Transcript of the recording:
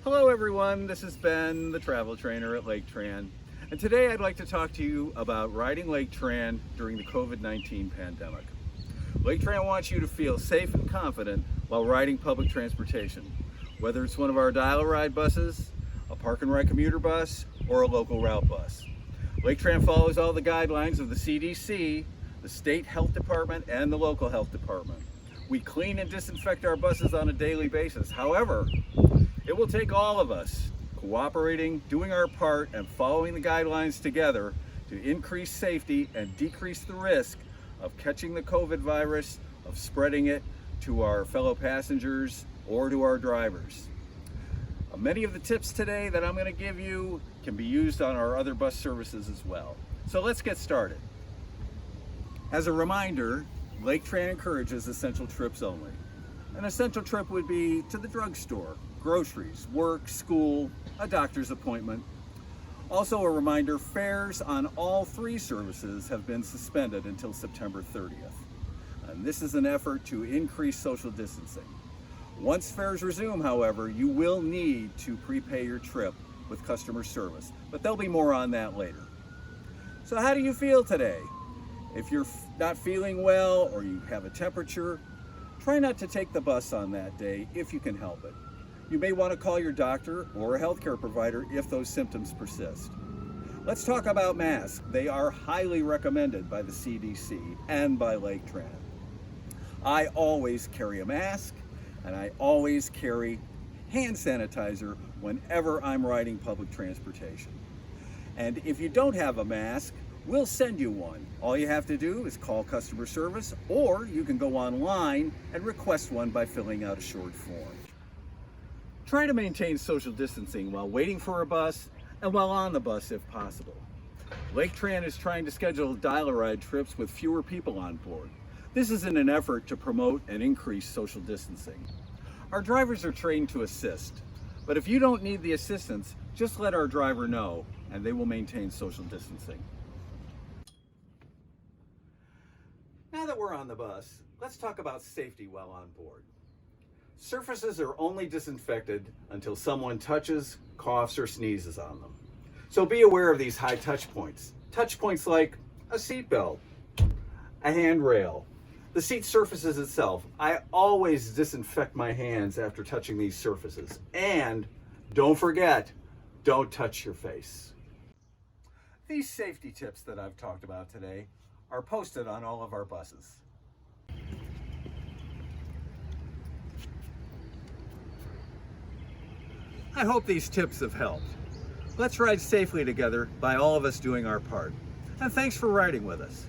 Hello everyone, this is Ben, the travel trainer at Laketran, and today I'd like to talk to you about riding Laketran during the COVID-19 pandemic. Laketran wants you to feel safe and confident while riding public transportation, whether it's one of our dial-a-ride buses, a park and ride commuter bus, or a local route bus. Laketran follows all the guidelines of the CDC, the state health department, and the local health department. We clean and disinfect our buses on a daily basis. However, it will take all of us cooperating, doing our part, and following the guidelines together to increase safety and decrease the risk of catching the COVID virus, of spreading it to our fellow passengers or to our drivers. Many of the tips today that I'm going to give you can be used on our other bus services as well. So let's get started. As a reminder, Laketran encourages essential trips only. An essential trip would be to the drugstore, groceries, work, school, a doctor's appointment. Also a reminder, fares on all three services have been suspended until September 30th. And this is an effort to increase social distancing. Once fares resume, however, you will need to prepay your trip with customer service, but there'll be more on that later. So how do you feel today? If you're not feeling well or you have a temperature, try not to take the bus on that day if you can help it. You may want to call your doctor or a healthcare provider if those symptoms persist. Let's talk about masks. They are highly recommended by the CDC and by Laketran. I always carry a mask and I always carry hand sanitizer whenever I'm riding public transportation. And if you don't have a mask, we'll send you one. All you have to do is call customer service, or you can go online and request one by filling out a short form. Try to maintain social distancing while waiting for a bus and while on the bus if possible. Laketran is trying to schedule dial-a-ride trips with fewer people on board. This is in an effort to promote and increase social distancing. Our drivers are trained to assist, but if you don't need the assistance, just let our driver know and they will maintain social distancing. Now that we're on the bus, let's talk about safety while on board. Surfaces are only disinfected until someone touches, coughs, or sneezes on them. So be aware of these high touch points. Touch points like a seat belt, a handrail, the seat surfaces itself. I always disinfect my hands after touching these surfaces. And don't forget, don't touch your face. These safety tips that I've talked about today are posted on all of our buses. I hope these tips have helped. Let's ride safely together by all of us doing our part. And thanks for riding with us.